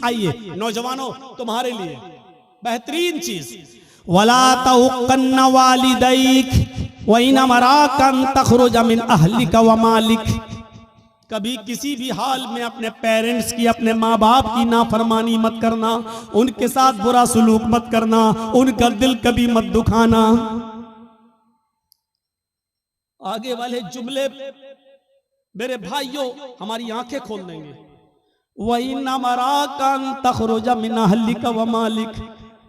आइए नौजवानों तुम्हारे लिए बेहतरीन चीज, वला तउक्कन्न वालिदैक व इन अमराकन तखरुज मिन अहलिका व मालिक। कभी किसी भी हाल में अपने पेरेंट्स की, अपने माँ बाप की नाफरमानी मत करना, उनके साथ बुरा सलूक मत करना, उनका दिल कभी मत दुखाना। आगे वाले जुमले मेरे भाइयों हमारी आंखें खोल देंगे। वही नमराकन तखरुज मिन अहलिका व मालिक,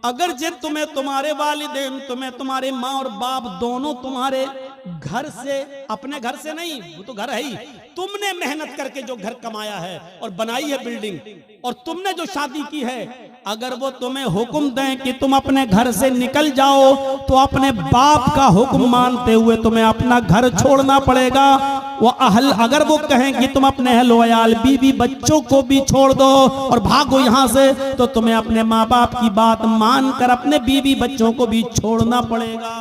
अगर जे तुम्हें तुम्हारे वालिदैन, तुम्हें तुम्हारे माँ और बाप दोनों तुम्हारे घर से, अपने घर से नहीं, वो तो घर है ही, तुमने मेहनत करके जो घर कमाया है और बनाई है बिल्डिंग, और तुमने जो शादी की है, अगर वो तुम्हें हुक्म दें कि तुम अपने घर से निकल जाओ, तो अपने बाप का हुक्म मानते हुए तुम्हें अपना घर छोड़ना पड़ेगा। वो अहल, अगर वो कहें कि तुम अपने अहल वयाल, बीवी बच्चों को भी छोड़ दो और भागो यहाँ से, तो तुम्हें अपने माँ बाप की बात मानकर अपने बीवी बच्चों को भी छोड़ना पड़ेगा।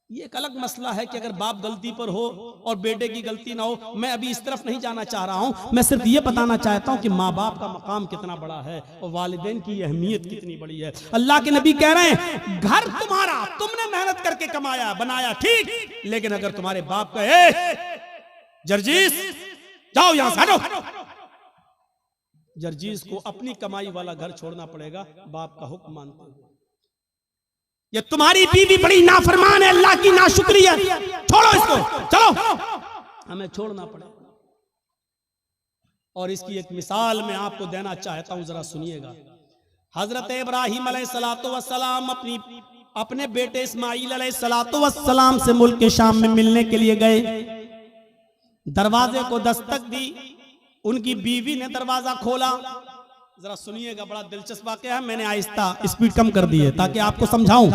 ये एक अलग मसला है कि अगर बाप गलती पर हो और बेटे की गलती ना हो। मैं अभी इस तरफ नहीं जाना चाह रहा हूं, मैं सिर्फ ये बताना चाहता हूं कि माँ बाप का मकाम कितना बड़ा है और वालिदैन की अहमियत कितनी बड़ी है। अल्लाह के नबी कह रहे हैं घर तुम्हारा, तुमने मेहनत करके कमाया बनाया, ठीक, लेकिन अगर तुम्हारे बाप कहे जर्जीस जाओ यहां से हटो, जर्जीस को अपनी कमाई वाला घर छोड़ना पड़ेगा बाप का हुक्म मानते हुए। ये तुम्हारी बीवी बड़ी नाफरमान है, अल्लाह की नाशुक्री है, छोड़ो इसको, चलो, हमें छोड़ना पड़ेगा। और इसकी एक मिसाल मैं आपको देना चाहता हूं, जरा सुनिएगा। हजरत इब्राहिम अलैहिस्सलातु वस्सलाम अपने बेटे इस्माईल अलैहिस्सलातु वस्सलाम से मुल्क के शाम में मिलने के लिए गए। दरवाजे को दस्तक दी, उनकी बीवी ने दरवाजा खोला। जरा सुनिएगा, बड़ा दिलचस्प वाकया है, मैंने आहिस्ता स्पीड कम कर दी है ताकि आपको समझाऊं।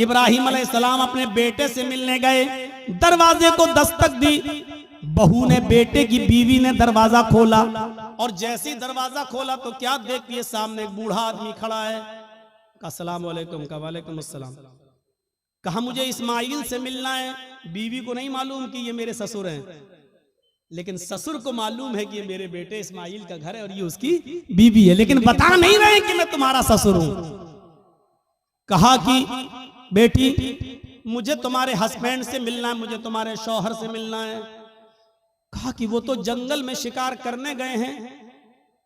इब्राहिम अलैहिस्सलाम अपने बेटे से मिलने गए, दरवाजे को दस्तक दी, बहू ने, बेटे की बीवी ने दरवाजा खोला, और जैसे ही दरवाजा खोला तो क्या देखिए, सामने एक बूढ़ा आदमी खड़ा है। अस्सलाम वालेकुम, का वालेकुम अस्सलाम। कहा मुझे इस्माईल से मिलना है। बीवी को नहीं मालूम कि ये मेरे ससुर हैं, लेकिन ससुर को मालूम है कि ये मेरे बेटे इस्माईल का घर है और ये उसकी बीवी है, लेकिन बता नहीं रहे कि मैं तुम्हारा ससुर हूं। कहा कि बेटी मुझे तुम्हारे हस्बैंड से मिलना है, मुझे तुम्हारे शौहर से मिलना है। कहा कि वो तो जंगल में शिकार करने गए हैं,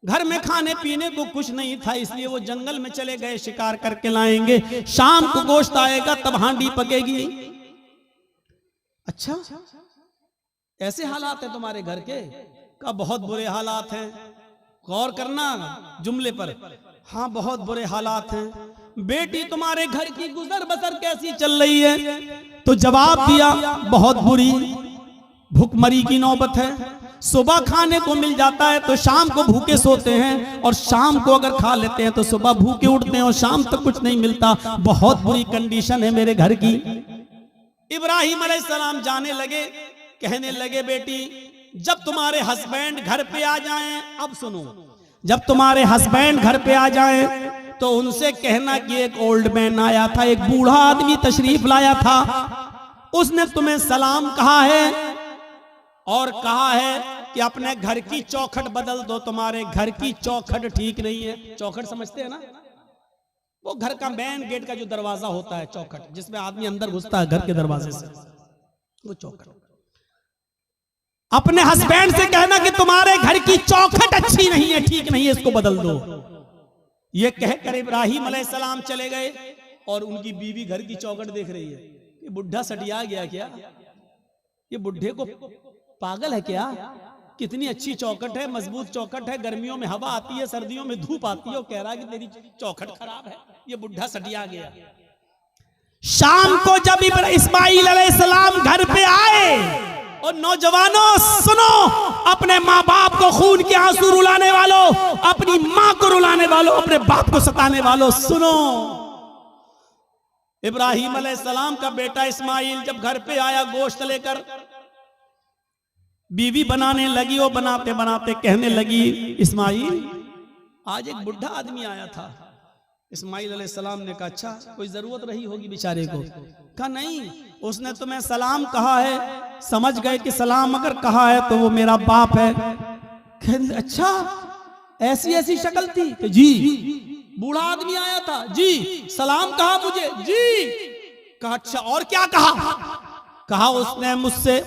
घर में खाने पीने को कुछ नहीं था, इसलिए वो जंगल में चले गए, शिकार करके लाएंगे, शाम को गोश्त आएगा तब हांडी पकेगी। अच्छा, ऐसे हालात हैं तुम्हारे घर के? का बहुत बुरे हालात हैं, गौर करना जुमले पर। हाँ बहुत बुरे हालात हैं। बेटी तुम्हारे घर की गुजर बसर कैसी चल रही है? तो जवाब दिया बहुत बुरी, भूखमरी की नौबत है। सुबह खाने को मिल जाता है तो शाम को भूखे सोते हैं, और शाम को अगर खा लेते हैं तो सुबह भूखे उठते हैं और शाम तक कुछ नहीं मिलता। बहुत बुरी कंडीशन है मेरे घर की। इब्राहिम अलैहिस्सलाम जाने लगे, कहने लगे बेटी जब तुम्हारे हस्बैंड घर पे आ जाएं, अब सुनो, जब तुम्हारे हस्बैंड घर पे आ जाएं तो उनसे कहना कि एक ओल्ड मैन आया था, एक बूढ़ा आदमी तशरीफ लाया था, उसने तुम्हें सलाम कहा है और कहा है कि अपने घर की चौखट बदल दो, तुम्हारे घर की चौखट ठीक नहीं है। चौखट समझते हैं ना, वो घर का मेन गेट का जो दरवाजा होता है, चौखट जिसमें आदमी अंदर घुसता है घर के दरवाजे से, वो चौखट। अपने हस्बैंड से कहना कि तुम्हारे घर की चौखट अच्छी नहीं है, ठीक नहीं है, इसको बदल दो। ये कहकर इब्राहिम अलैहिस्सलाम चले गए और उनकी बीवी घर की चौखट देख रही है। ये बुढ़ा सटिया गया क्या? ये बुढ़े को पागल है क्या? कितनी अच्छी चौखट है, मजबूत चौखट है, गर्मियों में हवा आती है, सर्दियों में धूप आती है, और कह रहा है कि तेरी चौखट खराब है। ये बुढ़ा सटिया गया। शाम को जब इस्माईल अलैहिस्सलाम घर पे आए, और नौजवानों सुनो, अपने माँ बाप को खून के आंसू रुलाने वालों, अपनी माँ को रुलाने वालों, अपने बाप को सताने वालों, सुनो। इब्राहिम अलैहिस्सलाम का बेटा इस्माईल जब घर पे आया गोश्त लेकर, बीवी बनाने लगी, और बनाते बनाते कहने लगी इस्माईल आज एक बुढ़ा आदमी आया था। इस्माईल अलैहिस्सलाम ने कहा अच्छा, कोई जरूरत रही होगी बेचारे को? कहा नहीं, उसने तुम्हें सलाम कहा है, समझ गए कि सलाम अगर कहा है तो वो मेरा बाप है। अच्छा, ऐसी ऐसी शक्ल थी कि जी। बूढ़ा आदमी आया था जी, सलाम कहा मुझे जी। कहा अच्छा और क्या कहा? कहा उसने मुझसे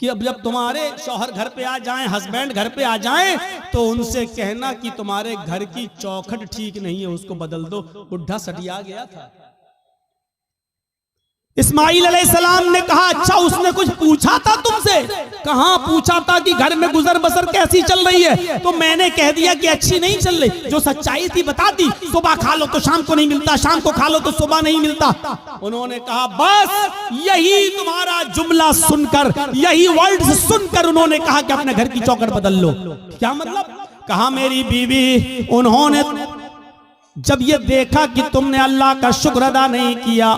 कि अब जब तुम्हारे शौहर घर पे आ जाएं, हस्बैंड घर पे आ जाएं, तो उनसे कहना कि तुम्हारे घर की चौखट ठीक नहीं है, उसको बदल दो। बुढ़ा सटिया गया था। इस्माइल अलैहिस्सलाम ने कहा अच्छा उसने कुछ पूछा था तुमसे? कहां पूछा था कि घर में गुजर बसर कैसी चल रही है, तो मैंने कह दिया कि अच्छी नहीं चल रही। जो सच्चाई थी बता दी, सुबह खा लो तो शाम को नहीं मिलता, शाम को खा लो तो सुबह नहीं मिलता। उन्होंने कहा बस यही तुम्हारा जुमला सुनकर, यही वर्ड सुनकर उन्होंने कहा कि अपने घर की चौखट बदल लो। क्या मतलब? कहा मेरी बीवी, उन्होंने जब ये देखा कि तुमने अल्लाह का शुक्र अदा नहीं किया,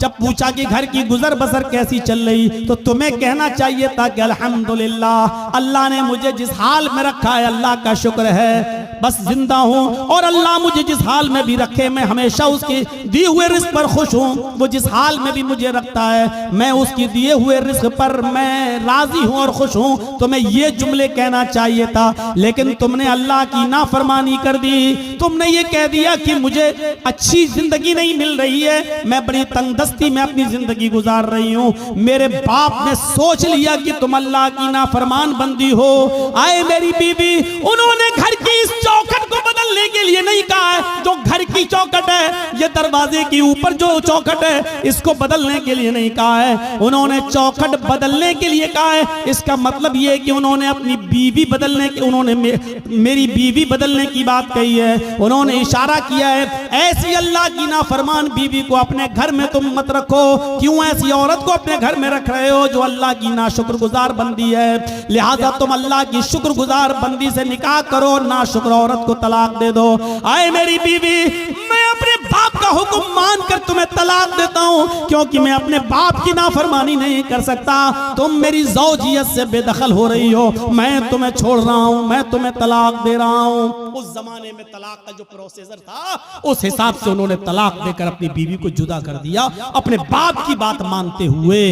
जब पूछा कि घर की गुजर बसर कैसी चल रही, तो तुम्हें कहना चाहिए था कि अल्हम्दुलिल्लाह, अल्लाह ने मुझे जिस हाल में रखा है अल्लाह का शुक्र है, बस जिंदा हूँ, और अल्लाह मुझे जिस हाल में भी रखे मैं हमेशा उसके दिए हुए रिस्क पर खुश हूँ। वो जिस हाल में भी मुझे रखता है मैं उसकी दिए हुए रिस्क पर मैं राजी हूँ और खुश हूँ। तुम्हें ये जुमले कहना चाहिए था, लेकिन तुमने अल्लाह की नाफरमानी कर दी। तुमने ये कह दिया कि मुझे अच्छी जिंदगी नहीं मिल रही है, मैं बड़ी तंगदस्ती में अपनी जिंदगी गुजार रही हूँ। मेरे बाप ने सोच लिया कि तुम अल्लाह की नाफरमान बंदी हो। आए मेरी बीवी, उन्होंने घर की इस चौखट को बदलने के लिए नहीं कहा है, जो घर की चौखट है, ये दरवाजे के ऊपर जो चौखट है, इसको बदलने के लिए नहीं कहा है। उन्होंने चौखट बदलने के लिए कहा है। इसका मतलब ये है कि उन्होंने अपनी बीवी बदलने की, उन्होंने मेरी बीवी बदलने की बात कही है। उन्होंने इशारा किया है ऐसी अल्लाह की नाफरमान बीवी को अपने घर में तुम मत रखो। क्यों ऐसी औरत को अपने घर में रख रहे हो जो अल्लाह की नाशुक्रगुजार बंदी है? लिहाजा तुम अल्लाह की शुक्रगुजार बंदी से निकाह करो, नाशुक्र औरत को तलाक दे दो। आए मेरी बीवी, मैं अपने बाप का हुक्म मानकर तुम्हें तलाक देता हूं, क्योंकि मैं अपने बाप की नाफरमानी नहीं कर सकता। तुम मेरी ज़ौजियत से बेदखल हो रही हो, मैं तुम्हें छोड़ रहा हूं, मैं तुम्हें तलाक दे रहा हूं। उस जमाने में तलाक का जो प्रोसीजर था, उस हिसाब से उन्होंने तलाक देकर अपनी बीवी को जुदा कर दिया, अपने बाप की बात मानते हुए।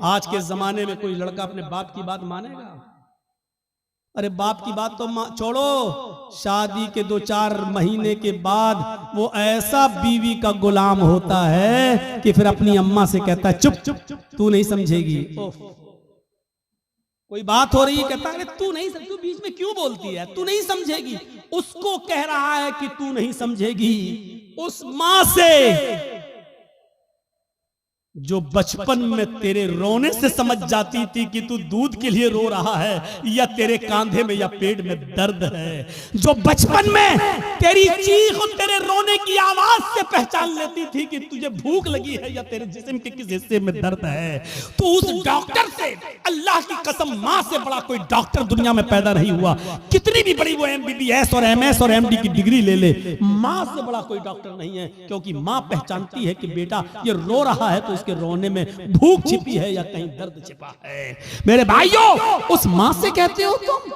आज के जमाने में कोई लड़का अपने बाप की बात मानेगा? अरे बाप की बात तो छोड़ो, शादी के 2-4 महीने के बाद वो ऐसा बीवी का गुलाम होता है कि फिर अपनी अम्मा से कहता है चुप चुप चुप, तू नहीं समझेगी। कोई बात हो रही है, कहता है तू नहीं समझ, तू बीच में क्यों बोलती है, तू नहीं समझेगी। उसको कह रहा है कि तू नहीं समझेगी। उस माँ से जो बचपन में तेरे रोने से समझ जाती थी कि तू दूध के लिए रो रहा है या तेरे कांधे में या पेट में दर्द है, जो बचपन में तेरी चीख और तेरे रोने की आवाज से पहचान लेती थी कि तुझे भूख लगी है या तेरे जिस्म के किस हिस्से में दर्द है, तो उस डॉक्टर से, अल्लाह की कसम, माँ से बड़ा कोई डॉक्टर दुनिया में पैदा नहीं हुआ। कितनी भी बड़ी वो MBBS और MS और MD की डिग्री ले ले, माँ से बड़ा कोई डॉक्टर नहीं है। क्योंकि माँ पहचानती है कि बेटा ये रो रहा है तो के रोने में भूख छिपी है या कहीं दर्द छिपा है। मेरे भाइयों, उस मां से कहते हो तुम,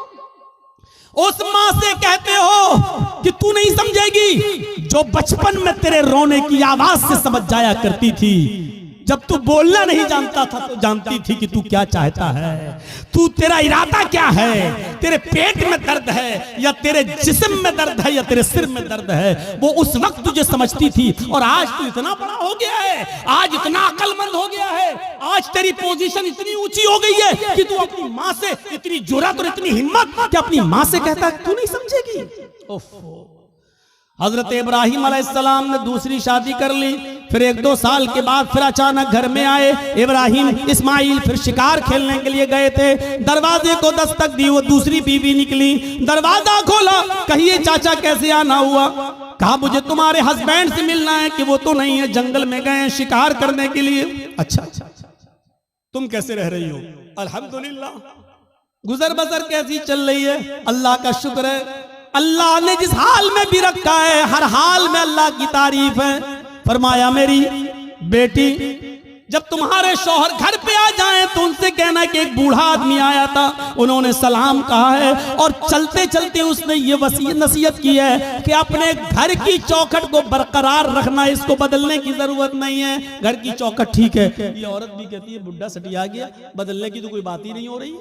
उस मां से कहते हो कि तू नहीं समझेगी, जो बचपन में तेरे रोने की आवाज से समझ जाया करती थी। जब तू बोलना नहीं जानता था तो जानती थी कि तू क्या चाहता है, तू तेरा इरादा क्या है, तेरे पेट में दर्द है या तेरे जिस्म में दर्द है या तेरे सिर में दर्द है, वो उस वक्त तुझे समझती थी। और आज तू इतना बड़ा हो गया है, आज इतना अक्लमंद हो गया है, आज तेरी पोजीशन इतनी ऊंची हो गई है कि तू अपनी माँ से इतनी जुर्रत और इतनी हिम्मत कि अपनी माँ से कहता है तू नहीं समझेगी। हजरत इब्राहिम अलैहिस्सलाम ने दूसरी शादी कर ली, फिर 1-2 साल के बाद फिर अचानक घर में आए इब्राहिम। इस्माइल फिर शिकार खेलने के लिए गए थे, दरवाजे को दस्तक दी, वो दूसरी बीवी निकली, दरवाजा खोला, कहिए चाचा कैसे आना हुआ? कहा मुझे तुम्हारे हस्बैंड से मिलना है। कि वो तो नहीं है, जंगल में गए शिकार करने के लिए। अच्छा, तुम कैसे रह रही हो? अल्हम्दुलिल्लाह, गुजर बसर कैसी चल रही है? अल्लाह का शुक्र है, अल्लाह ने जिस हाल में भी रखा है हर हाल में अल्लाह की तारीफ है। फरमाया मेरी बेटी, जब तुम्हारे शौहर घर पे आ जाएं तो उनसे कहना कि एक बूढ़ा आदमी आया था, उन्होंने सलाम कहा है, और चलते चलते उसने ये नसीहत की है कि अपने घर की चौखट को बरकरार रखना, इसको बदलने की जरूरत नहीं है। घर की चौखट ठीक है। ये औरत भी कहती है बुढ़ा सटिया गया, बदलने की तो कोई बात ही नहीं हो रही।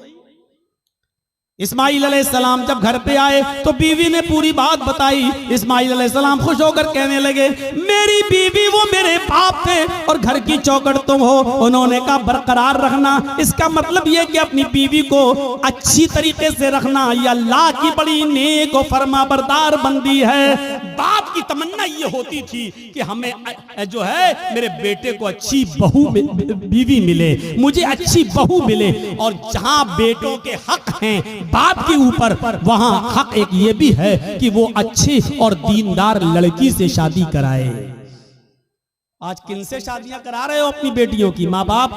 इस्माइल अलैहिस्सलाम जब घर पे आए तो बीवी ने पूरी बात बताई। इस्माइल अलैहिस्सलाम खुश होकर कहने लगे, मेरी बीवी वो मेरे बाप थे और घर की चौखट तुम हो। उन्होंने कहा बरकरार रखना, इसका मतलब ये कि अपनी बीवी को अच्छी तरीके से रखना, ये अल्लाह की बड़ी नेक और फरमाबरदार बंदी है। बाप की तमन्ना ये होती थी कि हमें जो है मेरे बेटे को अच्छी बहू बीवी मिले, मुझे अच्छी बहू मिले। और जहां बेटों के हक हैं बाप के ऊपर, वहां हक एक ये भी है कि वो अच्छी और दीनदार लड़की से शादी कराए। आज किन से शादियां करा रहे हो अपनी बेटियों की? माँ बाप।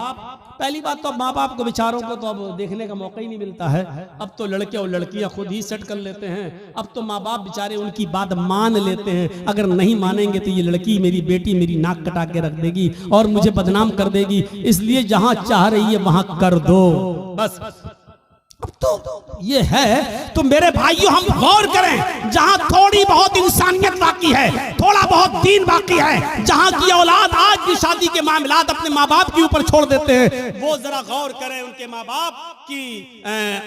पहली बात तो अब माँ बाप को बेचारों को तो अब देखने का मौका ही नहीं मिलता है। अब तो लड़के और लड़कियां खुद ही सेट कर लेते हैं। अब तो माँ बाप बेचारे उनकी बात मान लेते हैं। अगर नहीं मानेंगे तो ये लड़की, मेरी बेटी मेरी नाक कटा के रख देगी और मुझे बदनाम कर देगी, इसलिए जहां चाह रही है वहां कर दो बस। तो ये है। तो मेरे भाइयों हम गौर करें, जहां थोड़ी बहुत इंसानियत बाकी है, थोड़ा बहुत दीन बाकी है, जहां की औलाद आज की शादी के मामलात अपने माँ बाप के ऊपर छोड़ देते हैं, वो जरा गौर करें उनके माँ बाप की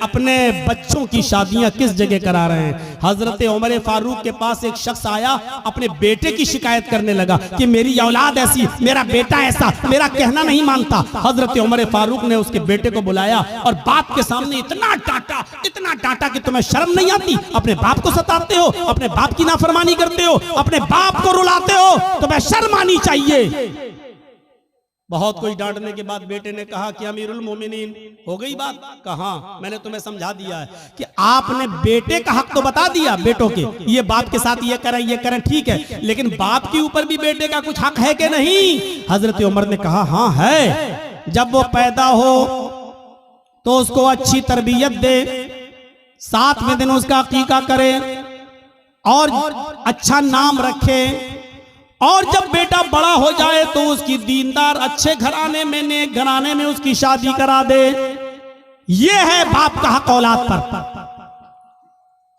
अपने बच्चों की शादियां किस जगह करा रहे हैं। हजरत उमर फारूक के पास एक शख्स आया, अपने बेटे की शिकायत करने लगा कि मेरी औलाद ऐसी, मेरा बेटा ऐसा, मेरा कहना नहीं मानता। हजरत उमर फारूक ने उसके बेटे को बुलाया और बाप के सामने इतना डांटा कि तुम्हें शर्म नहीं आती? अपने बाप को सताते हो, अपने बाप की नाफरमानी करते हो, अपने बाप को रुलाते हो, तुम्हें शर्म आनी चाहिए। बहुत कुछ डांटने के बाद बेटे ने कहा कि अमीरुल मोमिनीन, हो गई बात? कहा मैंने तुम्हें समझा दिया है कि आपने बेटे का हक तो बता दिया, बेटों के ये बाप के साथ ये करें ठीक है, लेकिन बाप के ऊपर भी बेटे का कुछ हक है कि नहीं? हजरत उमर ने कहा हाँ है। जब वो पैदा हो तो उसको अच्छी तरबियत दे, 7वें दिन उसका अकीका करे और अच्छा नाम रखे, और जब बेटा बड़ा हो जाए तो उसकी दीनदार अच्छे घराने में, नेक घराने में उसकी शादी करा दे। ये है बाप का हक औलाद पर।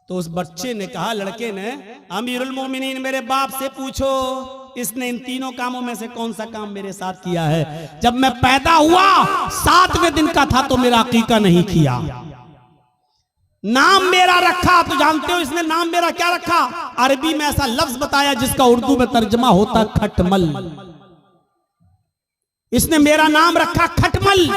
तो उस बच्चे ने कहा, लड़के ने, अमीरुल मोमिनीन मेरे बाप से पूछो इसने इन तीनों कामों में से कौन सा काम मेरे साथ किया है? जब मैं पैदा हुआ 7वें दिन का था तो मेरा अकीका नहीं किया। नाम मेरा रखा, तो जानते हो इसने नाम मेरा क्या रखा? अरबी में ऐसा लफ्ज बताया जिसका उर्दू में तर्जमा होता खटमल। इसने मेरा नाम रखा खटमल।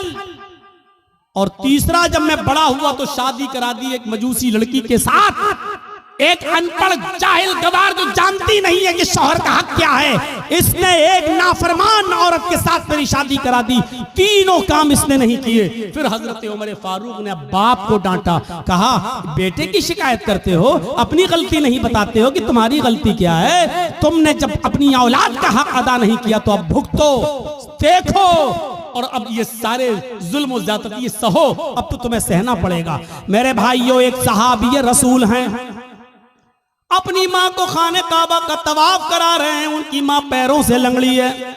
और तीसरा, जब मैं बड़ा हुआ तो शादी करा दी एक मजूसी लड़की के साथ, एक अनपढ़ जाहिल गवार जो जानती नहीं है कि शौहर का हक क्या है, इसने एक नाफरमान औरत के साथ मेरी शादी करा दी। तीनों काम इसने नहीं किए। फिर हजरत उमर फारूक ने बाप को डांटा, कहा बेटे की शिकायत करते हो, अपनी गलती नहीं बताते हो कि तुम्हारी गलती क्या है? तुमने जब अपनी औलाद का हक अदा नहीं किया तो अब भुगतो, देखो, और अब ये सारे जुल्म और ज़्यादती ये सहो, अब तो तुम्हें सहना पड़ेगा। मेरे भाइयों, एक सहाबी रसूल हैं, अपनी माँ को खाने काबा का तवाफ करा रहे हैं, उनकी माँ पैरों से लंगड़ी है।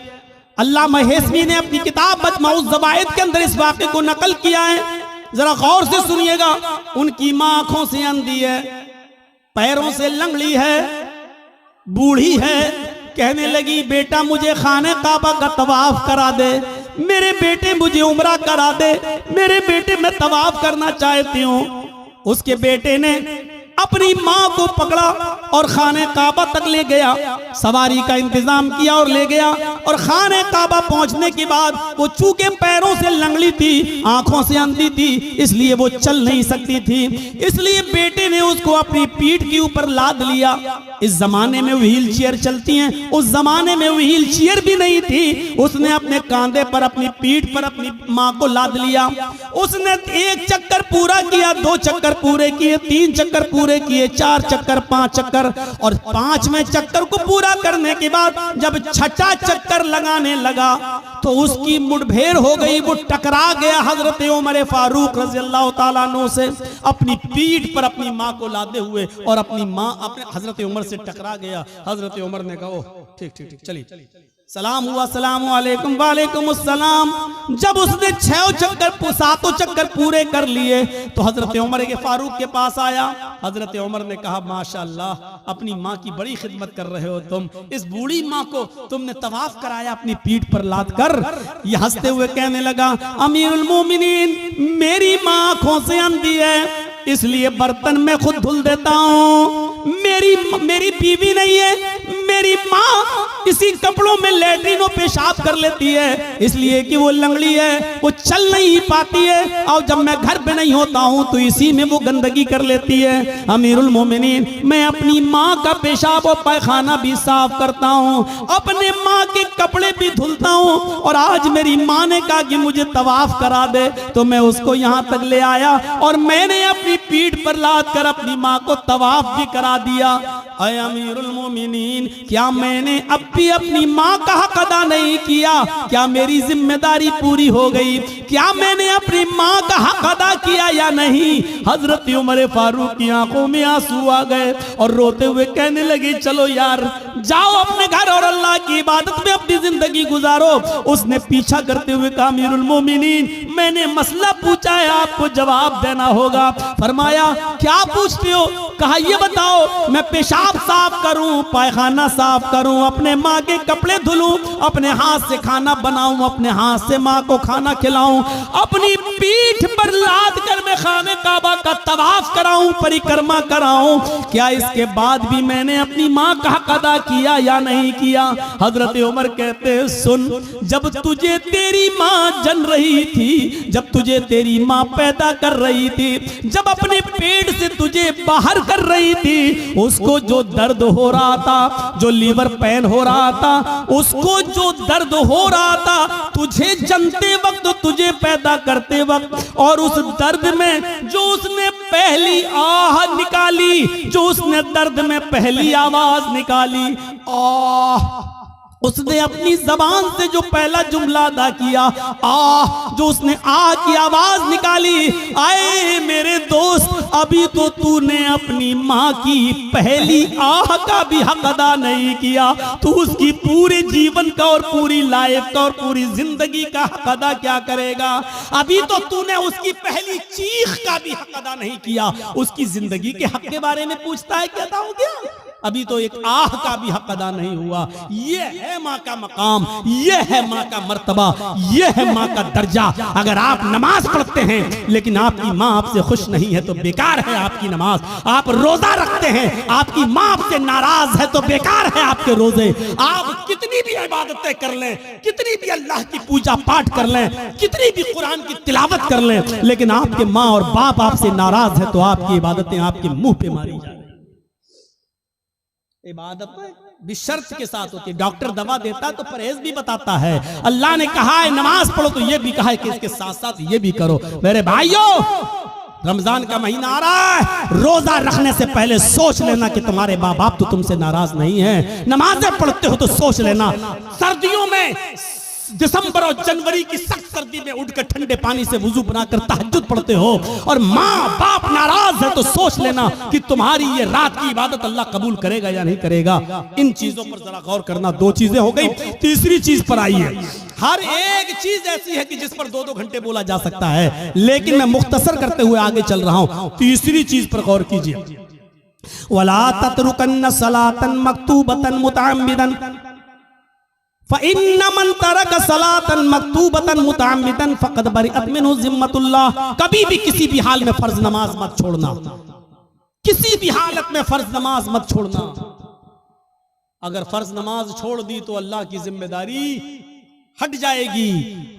अल्लामा हेस्मी ने अपनी किताब मजमऊज ज़वाइद के अंदर इस वाक़े को नकल किया है, जरा गौर से सुनिएगा। उनकी माँ आंखों से अंधी है, पैरों से लंगड़ी है, बूढ़ी है। कहने लगी, बेटा मुझे खाने काबा का तवाफ करा दे, मेरे बेटे मुझे उम्रा करा दे, मेरे बेटे मैं तवाफ करना चाहती हूँ। उसके बेटे ने अपनी माँ को पकड़ा और खाने काबा तक ले गया, सवारी का इंतजाम किया और ले गया। और खाने काबा पहुंचने के बाद वो चूंकि पैरों से लंगड़ी थी, आंखों से अंधी थी, इसलिए वो चल नहीं सकती थी, इसलिए बेटे ने उसको अपनी पीठ के ऊपर लाद लिया। इस जमाने में व्हील चेयर चलती हैं, उस जमाने में व्हील चेयर भी नहीं थी। उसने अपने कांधे पर, अपनी पीठ पर अपनी माँ को लाद लिया। उसने 1 चक्कर पूरा किया, 2 चक्कर पूरे किए, 3 चक्कर पूरे किए, 4 चक्कर, 5 चक्कर, और 5वें चक्कर को पूरा करने के बाद जब 6ठा चक्कर लगाने लगा तो उसकी मुठभेड़ हो गई, वो टकरा गया हजरत उमर फारूक रज़ियल्लाहु ताला अन्हु से, अपनी पीठ पर अपनी माँ को लादे हुए, और अपनी माँ अपने हजरत उमर से टकरा गया। हजरत उमर ने कहा, ठीक ठीक ठीक, चलिए, सलाम हुआ, सलाम वालेकुम, वालेकुम अस्सलाम। जब उसने 6 चक्कर 7 चक्कर पूरे कर लिए तो हजरत उमर के फारूक के पास आया। हजरत उमर ने कहा, माशाअल्लाह, अपनी माँ की बड़ी खिदमत कर रहे हो तुम, इस बूढ़ी माँ को तुमने तवाफ कराया अपनी पीठ पर लाद कर। ये हंसते हुए कहने लगा, अमीरुल मोमिनीन, मेरी माँ आंखों से अंधी है, इसलिए बर्तन मैं खुद धुल देता हूँ। मेरी बीवी नहीं है, मेरी माँ इसी कपड़ों में लैट्रिन और पेशाब कर लेती है, इसलिए कि वो लंगड़ी है, वो चल नहीं पाती है, और जब मैं घर पे नहीं होता हूँ तो इसी में वो गंदगी कर लेती है। अमीरुल मोमिनीन, मैं अपनी माँ का पेशाब और पैखाना भी साफ करता हूँ, अपने माँ के कपड़े भी धुलता हूँ, और आज मेरी माँ ने कहा कि मुझे तवाफ करा दे, तो मैं उसको यहाँ तक ले आया और मैंने अपनी पीठ पर लाद कर अपनी माँ को तवाफ भी करा दिया। ऐ अमीरुल मोमिनीन, क्या मैंने अब भी अपनी माँ का हक अदा नहीं किया? क्या मेरी जिम्मेदारी पूरी हो गई? क्या मैंने अपनी माँ का हक अदा किया या नहीं? हजरत उमर फारूक की आंखों में आंसू आ गए और रोते हुए कहने लगे, चलो यार, जाओ अपने घर और अल्लाह की इबादत में अपनी जिंदगी गुजारो। उसने पीछा करते हुए कहा, अमीरुल मोमिनीन, मैंने मसला पूछा है, आपको जवाब देना होगा। फरमाया, क्या पूछते हो? कहा, ये बताओ, मैं पेशाब साफ करूं, पैखाना साफ करूं, अपने माँ के कपड़े धुलूं, अपने हाथ से खाना बनाऊं, अपने हाथ से माँ को खाना खिलाऊं, अपनी पीठ पर लाद कर मैं खाने काबा का तवाफ कराऊं, परिक्रमा कराऊं, क्या इसके बाद भी मैंने अपनी माँ का हक अदा किया या नहीं किया? हजरत उमर कहते, सुन, जब तुझे तेरी माँ जन रही थी, जब तुझे तेरी माँ पैदा कर रही थी, जब अपने पेट से तुझे बाहर कर रही थी, उसको जो दर्द हो रहा था, जो लीवर पेन हो रहा था, उसको जो दर्द हो रहा था, तुझे जनते वक्त, तुझे पैदा करते वक्त, और उस दर्द में जो उसने पहली आह निकाली, जो उसने दर्द में पहली आवाज निकाली, आह, उसने अपनी जबान से जो पहला जुमला अदा किया, आह, जो उसने आह की आवाज निकाली, आए मेरे दोस्त, अभी तो तूने अपनी माँ की पहली आह का भी हक अदा नहीं किया, तू उसकी पूरे जीवन का और पूरी लाइफ का और पूरी जिंदगी का हक अदा क्या करेगा? अभी तो तूने उसकी पहली चीख का भी हक अदा नहीं किया, उसकी जिंदगी के हक के बारे में पूछता है, क्या हो गया? अभी तो एक आह का भी हक अदा नहीं हुआ। ये है माँ का मकाम, ये है माँ का मर्तबा, ये है माँ का दर्जा। अगर आप नमाज पढ़ते हैं लेकिन आपकी माँ आपसे खुश नहीं है तो बेकार है आपकी नमाज। आप रोजा रखते हैं, आपकी माँ आपसे नाराज है तो बेकार है आपके रोजे। आप कितनी भी इबादतें कर लें, कितनी भी अल्लाह की पूजा पाठ कर लें, कितनी भी कुरान की तिलावत कर लें, लेकिन आपके माँ और बाप आपसे नाराज है तो आपकी इबादतें आपके मुंह पे मारी जाए। इबादत भी शर्त के साथ होती है। डॉक्टर दवा देता है तो परहेज भी बताता है। अल्लाह ने कहा है नमाज पढ़ो तो ये भी कहा है कि इसके साथ साथ ये भी करो। मेरे भाइयों, रमजान का महीना आ रहा है, रोजा रखने से पहले सोच लेना कि तुम्हारे माँ बाप तो तुमसे नाराज नहीं है। नमाजें पढ़ते हो तो सोच लेना, सर्दियों में दिसंबर और जनवरी की सख्त सर्दी में उठकर ठंडे पानी से वुजू बनाकर तहज्जुद पढ़ते हो और माँ बाप नाराज है तो सोच लेना कि तुम्हारी ये रात की इबादत अल्लाह कबूल करेगा या नहीं करेगा। इन चीजों पर जरा गौर करना। दो चीजें हो गई, तीसरी चीज पर आई है। हर एक चीज ऐसी है कि जिस पर 2-2 घंटे बोला जा सकता है, लेकिन मैं मुख्तसर करते हुए आगे चल रहा हूं। तीसरी चीज पर गौर कीजिए। वला ततरुकन्न सलातन मक्तूबतन मुतअम्मिदन फ़इन्न मन तरक सलातन मक्तूबतन मुतअम्मिदन फ़क़द बरिअत मिन्हु ज़िम्मतुल्लाह। कभी भी किसी भी हाल में फर्ज नमाज मत छोड़ना, किसी भी हालत में फर्ज नमाज मत छोड़ना। अगर फर्ज नमाज छोड़ दी तो अल्लाह की जिम्मेदारी हट जाएगी,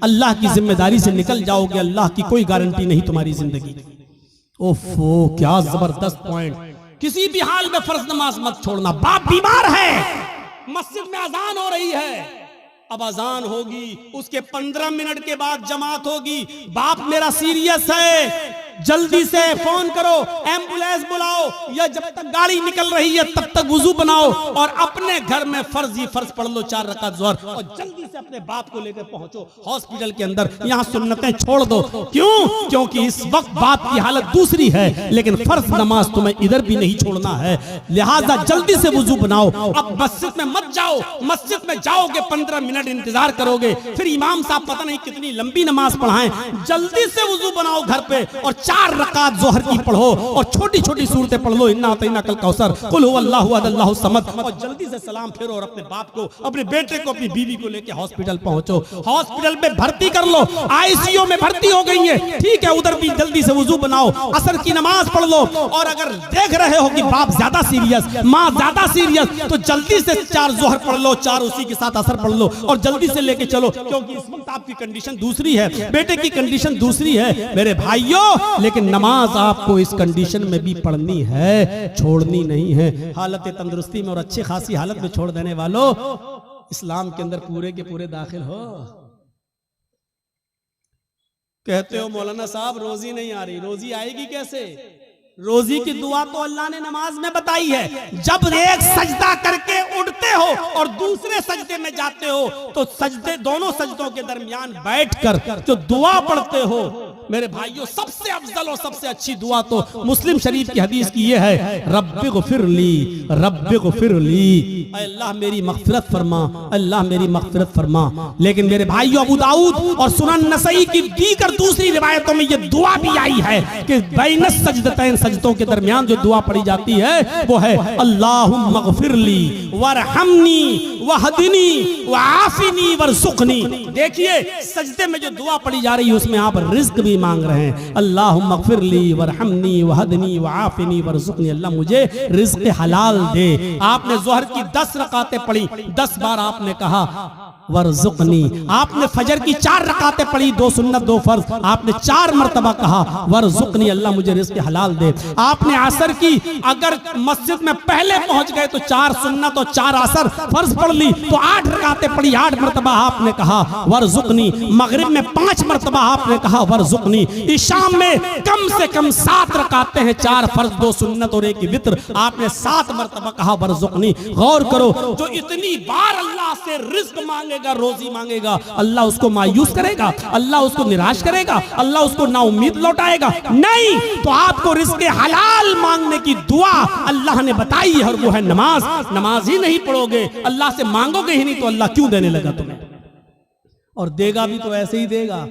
अल्लाह की जिम्मेदारी से निकल जाओगे। अल्लाह की कोई गारंटी नहीं तुम्हारी जिंदगी। ओफो, क्या जबरदस्त पॉइंट। किसी भी हाल में फर्ज नमाज मत छोड़ना। बाप बीमार है, मस्जिद में अजान हो रही है, अब अजान होगी, उसके 15 मिनट के बाद जमात होगी। बाप मेरा सीरियस है, जल्दी से फोन करो, एम्बुलेंस बुलाओ, या जब तक गाड़ी निकल रही है तब तक वुजू बनाओ और अपने घर में फर्ज पढ़ लो 4 रकात ज़ोहर और जल्दी से अपने बाप को लेकर पहुंचो हॉस्पिटल के अंदर। यहाँ सुन्नतें छोड़ दो। क्यों? क्योंकि इस वक्त बाप की हालत दूसरी है, लेकिन फर्ज नमाज तुम्हें इधर भी नहीं छोड़ना है। लिहाजा जल्दी से वुजू बनाओ। अब मस्जिद में मत जाओ, मस्जिद में जाओगे 15 मिनट इंतजार करोगे, फिर इमाम साहब पता नहीं कितनी लंबी नमाज पढ़ाएं। जल्दी से वुजू बनाओ घर पे और 4 रकात जोहर की पढ़ो और छोटी छोटी सूरतें पढ़ लो, इन्ना अतैना कल कौसर, कुल हुवल्लाहु अहद अल्लाहु समद, और जल्दी से सलाम फेरो और अपने बाप को, अपने बेटे को, अपनी बीवी को लेके हॉस्पिटल पहुंचो, हॉस्पिटल में भर्ती कर लो, आईसीयू में भर्ती हो गई है, ठीक है, उधर भी जल्दी से वुजू बनाओ, असर की नमाज पढ़ लो, और अगर देख रहे हो कि बाप ज्यादा सीरियस, माँ ज्यादा सीरियस, तो जल्दी से 4 जोहर पढ़ लो, 4 उसी के साथ असर पढ़ लो और जल्दी से लेके चलो, क्योंकि इस वक्त आपकी कंडीशन दूसरी है, बेटे की कंडीशन दूसरी है मेरे भाइयों। लेकिन नमाज आपको इस कंडीशन में भी पढ़नी है, छोड़नी नहीं है। हालत तंदुरुस्ती में और अच्छी खासी हालत में छोड़ देने वालों, इस्लाम के अंदर पूरे के पूरे दाखिल हो। कहते हो मौलाना साहब रोजी नहीं आ रही, रोजी आएगी कैसे? रोजी की दुआ तो अल्लाह ने नमाज में बताई है। जब एक सजदा करके उठते हो और दूसरे सजदे में जाते हो, तो सजदे, दोनों सजदों के दरमियान बैठकर जो दुआ पढ़ते हो मेरे भाइयों, सबसे अफजल और सबसे अच्छी दुआ तो मुस्लिम शरीफ की हदीस की ये है, रब्बिग़फिरली, रब्बिग़फिरली, अल्लाह मेरी मग़फ़िरत फरमा, अल्लाह मेरी मग़फ़िरत फरमा। लेकिन मेरे भाइयों, अबू दाऊद और सुनन नसई की दीगर दूसरी रिवायतों में ये दुआ भी आई है कि बैन सजदतैन, सजदों के दरमियान जो दुआ पढ़ी जाती है वो है अल्लाहुम्मा ग़फ़िरली वरहमनी वहदिनी वआफ़िनी वरज़ुक़नी। देखिए सजदे में जो दुआ पढ़ी जा रही है उसमें आप रिज़्क़ भी मांग रहे हैं, अल्लाहुम्मा ग़फ़िरली वरहमनी वहदिनी वआफ़िनी वरज़ुक़नी, अल्लाह मुझे रिज़्क़ हलाल दे। आपने ज़ोहर की 10 रकातें पढ़ी, 10 बार आपने कहा वरज़ुक़नी। आपने फजर की 4 रकातें पढ़ी, 2 सुन्नत 2 फर्ज, आपने 4 मरतबा कहा वरज़ुक़नी, अल्लाह मुझे रिज़्क़ हलाल दे। आपने असर की, अगर मस्जिद में पहले पहुंच गए तो 4 सुन्नत और 4 असर फर्ज पढ़ ली, तो 8 रकातें पढ़ी, 8 मरतबा आपने कहा वरज़ुक़नी। मगरिब में 5 मरतबा आपने कहा वरज़ुक़नी। इशाम में कम से कम 7 रकातें हैं, 4 फर्ज 2 सुन्नत और 1 वित्र, आपने 7 मरतबा कहा वरज़ुक़नी। गौर करो, जो इतनी बार अल्लाह से रिज़्क़ मांगेगा, रोजी मांगेगा, अल्लाह उसको मायूस करेगा, अल्लाह उसको निराश करेगा, अल्लाह उसको नाउम्मीद लौटाएगा? नहीं। तो आपको रिज़्क़ हलाल मांगने की दुआ अल्लाह ने बताई है और वो है नमाज। नमाज ही नहीं पढ़ोगे, अल्लाह से मांगोगे ही नहीं, तो अल्लाह क्यों देने लगा तुम्हें? और देगा भी तो ऐसे ही देगा।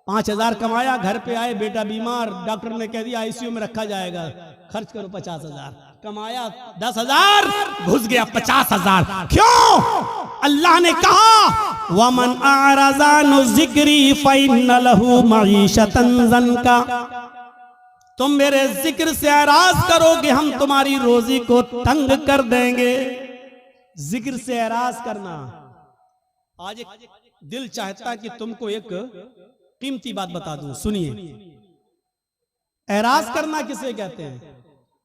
5000 कमाया, घर पे आए, बेटा बीमार, डॉक्टर ने कह दिया आईसीयू में रखा जाएगा, खर्च करो 50,000। कमाया 10,000, घुस गया 50,000। क्यों? अल्लाह ने कहा वमन आरज़ा अन ज़िक्री फ़इन्न लहू मईशतन ज़न्का, तुम मेरे जिक्र से एराज करोगे, हम तुम्हारी रोजी को तंग कर देंगे। जिक्र से एराज करना। आज एक दिल चाहता कि तुमको एक कीमती बात बता दूं, सुनिए। एराज करना किसे कहते हैं?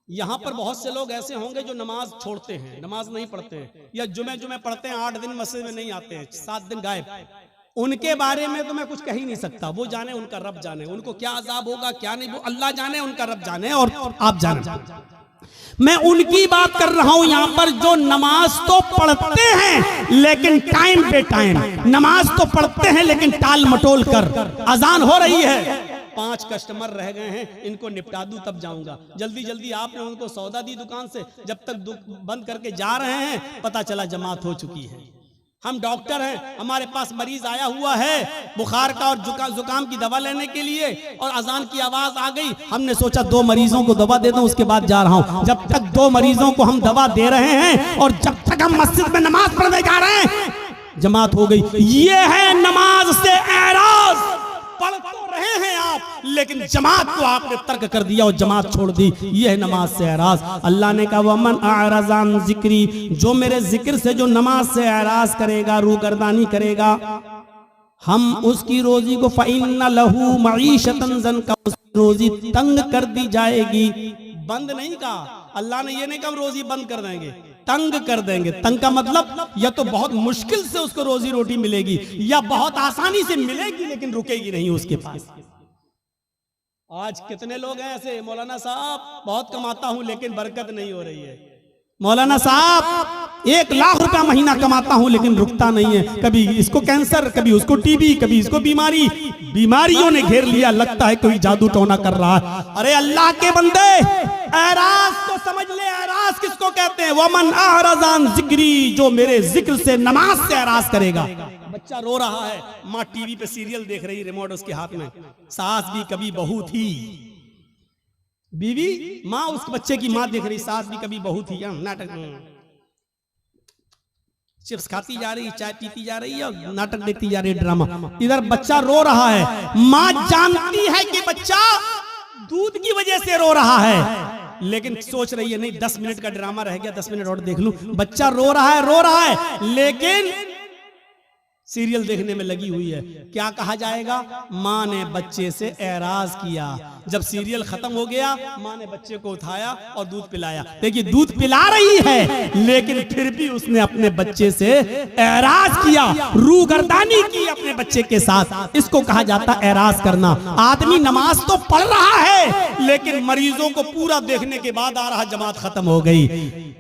यहाँ पर बहुत से लोग ऐसे होंगे जो नमाज छोड़ते हैं, नमाज नहीं पढ़ते हैं, या जुमे पढ़ते हैं, 8 दिन मस्जिद में नहीं आते हैं, 7 दिन गायब। उनके बारे में तो मैं कुछ कह ही नहीं सकता, वो जाने, उनका रब जाने, उनको क्या अजाब होगा क्या नहीं, वो अल्लाह जाने, उनका रब जाने और आप जाने। मैं उनकी बात कर रहा हूं यहां पर जो नमाज तो पढ़ते हैं लेकिन टाइम पे टाइम, नमाज तो पढ़ते हैं लेकिन टाल मटोल कर। अजान हो रही है, 5 कस्टमर रह गए हैं, इनको निपटा दूं तब जाऊंगा। जल्दी जल्दी आपने उनको सौदा दी दुकान से, जब तक बंद करके जा रहे हैं पता चला जमात हो चुकी है। हम डॉक्टर हैं, हमारे पास मरीज आया हुआ है बुखार का और जुकाम की दवा लेने के लिए, और अजान की आवाज आ गई, हमने सोचा 2 मरीजों को दवा दे दूं, उसके बाद जा रहा हूं। जब तक 2 मरीजों को हम दवा दे रहे हैं और जब तक हम मस्जिद में नमाज पढ़ने जा रहे हैं, जमात हो गई। ये है नमाज से एराज। पढ़ तो रहे हैं आप, लेकिन जमात को आपने तर्क कर दिया और जमात छोड़ दी, यह है नमाज से एराज। अल्लाह ने कहा वमन अअरज़ा अन ज़िक्री, जो मेरे जिक्र से जो नमाज से एराज करेगा, रूगर्दानी करेगा, हम उसकी रोजी को फ़इन्न लहू मईशतन ज़न्का, उसकी रोजी तंग कर दी जाएगी। बंद नहीं कहा अल्लाह ने, ये नहीं कहा रोजी बंद कर देंगे, तंग कर देंगे। तंग का मतलब या तो बहुत मुश्किल से उसको रोजी रोटी मिलेगी, या बहुत आसानी से मिलेगी लेकिन रुकेगी नहीं उसके पास। आज कितने लोग हैं ऐसे, मौलाना साहब बहुत कमाता हूं लेकिन बरकत नहीं हो रही है, मौलाना साहब 1 लाख रुपया महीना कमाता हूं लेकिन रुकता नहीं है, कभी इसको कैंसर, कभी उसको टीबी, कभी इसको बीमारी, बीमारियों ने घेर लिया, लगता है कोई जादू टोना कर रहा है। अरे अल्लाह के बंदे, एराज तो समझ ले, एराज किसको कहते हैं? वमन अअरज़ा अन ज़िक्री, जो मेरे जिक्र से, नमाज से एराज करेगा। बच्चा रो रहा है, माँ टीवी पे सीरियल देख रही, रिमोट उसके हाथ में, सास भी कभी बहू थी, बीवी माँ उस बच्चे की माँ देख रही, सास भी कभी बहू थी, नाटक, चिप्स खाती जा रही, चाय पीती जा रही है, नाटक देखती जा रही है, ड्रामा। इधर बच्चा रो रहा है, माँ जानती है कि बच्चा दूध की वजह से रो रहा है, लेकिन सोच रही है नहीं 10 मिनट का ड्रामा रह गया, 10 मिनट और देख लूं। बच्चा रो रहा है, लेकिन सीरियल देखने में लगी हुई है। क्या कहा जाएगा? माँ ने बच्चे से एराज किया। जब सीरियल खत्म हो गया, माँ ने बच्चे को उठाया और दूध पिलाया। देखिए दूध पिला रही है, लेकिन फिर भी उसने अपने बच्चे से एराज किया, रूगर्दानी की अपने बच्चे के साथ। इसको कहा जाता एराज करना। आदमी नमाज तो पढ़ रहा है, लेकिन मरीजों को पूरा देखने के बाद आ रहा जमात खत्म हो गई।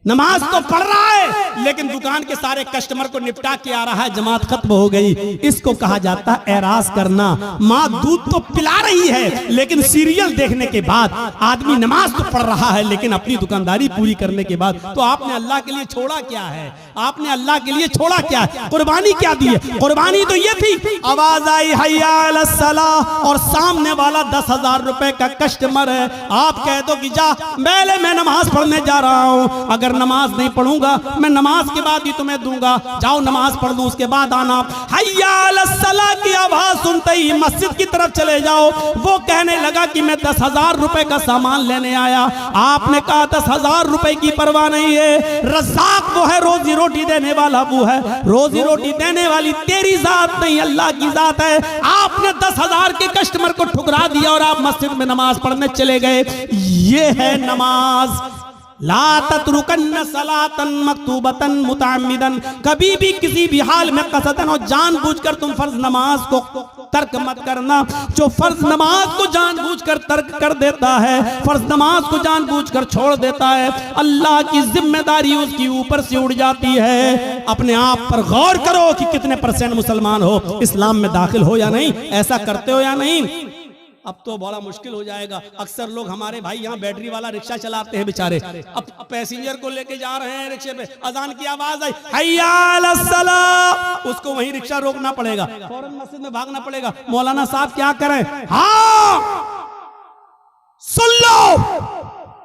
नमाज तो पढ़ रहा है, लेकिन दुकान के सारे कस्टमर को निपटा के आ रहा है, जमात खत्म हो गई। इसको कहा जाता है एराज करना। माँ दूध तो पिला रही है, लेकिन सीरियल देखने के बाद आदमी नमाज तो पढ़ रहा है, लेकिन अपनी दुकानदारी पूरी करने के बाद तो आपने अल्लाह के लिए छोड़ा क्या है? आपने अल्लाह के लिए छोड़ा क्या है? कुर्बानी क्या दी है? कुर्बानी तो ये थी, आवाज आई हय्या अलस सलाह, और सामने वाला 10,000 रुपए का कस्टमर है। आप कह दो कि जा पहले मैं नमाज पढ़ने जा रहा हूँ, अगर नमाज नहीं पढ़ूंगा मैं नमाज के बाद ही तुम्हें दूंगा, जाओ नमाज पढ़ लो उसके बाद आना। हय्या अलस सलाह की आवाज सुनते ही मस्जिद की तरफ चले जाओ। वो कहने लगा कि मैं 10,000 रुपए का सामान लेने आया। आपने कहा 10,000 रुपए की परवाह नहीं है, रज़्ज़ाक वो है, रोजी रोटी देने वाला वो है, रोजी रोटी देने वाली तेरी जात नहीं अल्लाह की जात है। आपने 10,000 के कस्टमर को ठुकरा दिया और आप मस्जिद में नमाज पढ़ने चले गए। ये है नमाज। ला तत्रुकन्न सलातन मक्तूबतन मुताम्मिदन, कभी भी किसी भी हाल में कसदन और जानबूझकर तुम फर्ज नमाज को तर्क मत करना। जो फर्ज नमाज को जानबूझकर तर्क कर देता है, फर्ज नमाज को जानबूझकर छोड़ देता है, अल्लाह की जिम्मेदारी उसकी ऊपर से उड़ जाती है। अपने आप पर गौर करो कि कितने % मुसलमान हो, इस्लाम में दाखिल हो या नहीं, ऐसा करते हो या नहीं। अब तो बड़ा मुश्किल हो जाएगा। अक्सर लोग हमारे भाई यहाँ बैटरी वाला रिक्शा चलाते हैं बेचारे, अब पैसेंजर को लेके जा रहे हैं रिक्शे पे, अजान की आवाज आई हय्या अलस सलाह, उसको वहीं रिक्शा रोकना पड़ेगा, फौरन मस्जिद में भागना पड़ेगा। मौलाना साहब क्या करें? हाँ सुन लो,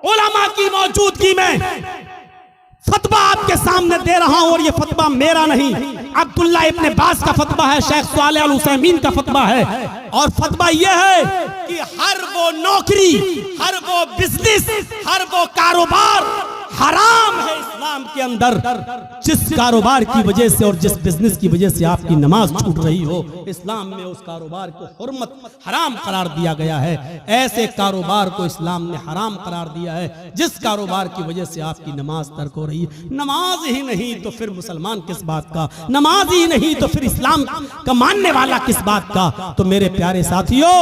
उलमा की मौजूदगी में फतवा आपके सामने दे रहा हूं, और ये फतवा मेरा नहीं, अब्दुल्ला इब्ने बास का फतवा है, शेख सालेह अल उसैमीन का फतवा है। और फतवा यह है कि हर वो नौकरी, हर वो बिजनेस, हर वो कारोबार हराम है इस्लाम के अंदर जिस कारोबार की वजह से और जिस बिजनेस की वजह से आपकी नमाज छूट रही हो। इस्लाम में उस कारोबार को हुर्मत हराम करार दिया गया है। ऐसे कारोबार को इस्लाम ने हराम करार दिया है जिस कारोबार की वजह से आपकी नमाज तर्क हो रही है। नमाज ही नहीं तो फिर मुसलमान किस बात का, नमाज ही नहीं तो फिर इस्लाम का मानने वाला किस बात का। तो मेरे प्यारे साथियों,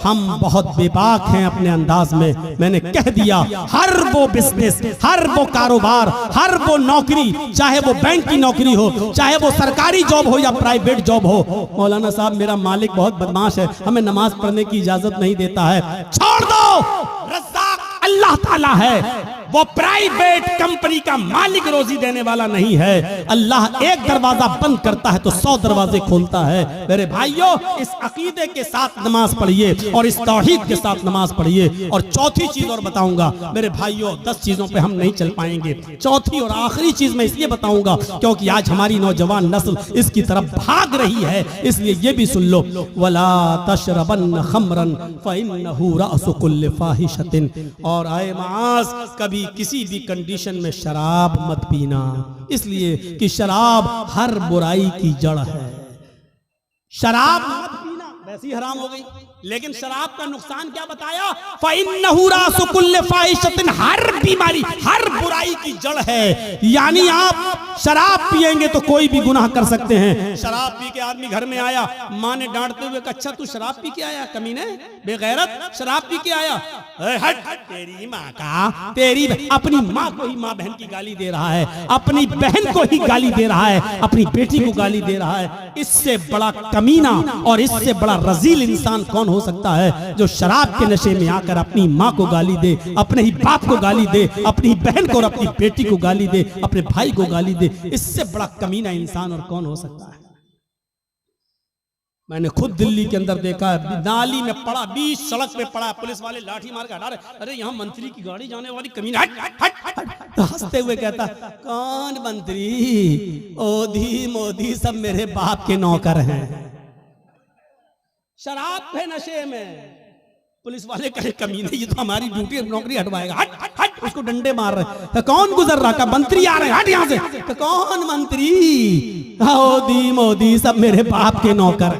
हम बहुत बेबाक हैं अपने अंदाज में। मैंने कह दिया, हर वो बिजनेस, हर वो कारोबार, हर वो नौकरी, चाहे वो बैंक की नौकरी हो, चाहे वो सरकारी जॉब हो या प्राइवेट जॉब हो। मौलाना साहब मेरा मालिक बहुत बदमाश है, हमें नमाज पढ़ने की इजाजत नहीं देता है। छोड़ दो, रज़्ज़ाक अल्लाह ताला है, वो प्राइवेट कंपनी का मालिक रोजी देने वाला नहीं है। अल्लाह एक दरवाजा बंद करता है तो 100 दरवाजे खोलता है। मेरे भाइयों, इस अकीदे के साथ नमाज पढ़िए और इस तौहीद के साथ नमाज पढ़िए। और चौथी चीज और बताऊंगा मेरे भाइयों, 10 चीजों पे हम नहीं चल पाएंगे। चौथी और आखिरी चीज मैं इसलिए बताऊंगा क्योंकि आज हमारी नौजवान नस्ल इसकी तरफ भाग रही है, इसलिए ये भी सुन लो। वला तशरबन खमरन फइन्नहु रअसु कुल्लि फाहिशतिन, और आए मास, कभी किसी भी कंडीशन में शराब मत पीना, इसलिए कि शराब हर बुराई की जड़ है। शराब मत पीना वैसी हराम हो गई, लेकिन शराब का नुकसान क्या बताया? फ़इन्नहु रासु कुल्लि फ़ाहिशतिन, हर बीमारी, हर बुराई की जड़ है। यानी आप शराब पिएंगे तो कोई भी गुनाह कर सकते हैं। शराब पी के आदमी घर में आया, माँ ने डांटते हुए कहा, अच्छा तू शराब पी के आया कमीने, बेगैरत, शराब पी के आया, हट, तेरी माँ का, तेरी अपनी माँ को ही माँ बहन की गाली दे रहा है, अपनी बहन को ही गाली दे रहा है, अपनी बेटी को गाली दे रहा है। इससे बड़ा कमीना और इससे बड़ा रजील इंसान कौन हो सकता है जो शराब के नशे में आकर अपनी माँ को गाली दे, अपने ही बाप को गाली दे, अपनी बहन को और अपनी बेटी को गाली दे, अपने भाई को गाली दे। इससे बड़ा कमीना इंसान और कौन हो सकता है? मैंने खुद दिल्ली के अंदर देखा है, नाली में पड़ा, बीच सड़क पे पड़ा, पुलिस वाले लाठी मार के हटा रहे, अरे यहाँ मंत्री की गाड़ी जाने वाली कमीना, हट हट हट। तो हंसते हुए कहता, कौन मंत्री, ओधी मोदी सब मेरे बाप के नौकर हैं। शराब पे नशे में पुलिस वाले कहे, कमीने ये तो हमारी ड्यूटी नौकरी हटवाएगा, हट हट हट। उसको डंडे मार रहे। तो कौन गुजर रहा, का मंत्री आ रहे, हट यहाँ से। तो कौन मंत्री, ओधी मोदी सब मेरे बाप के नौकर।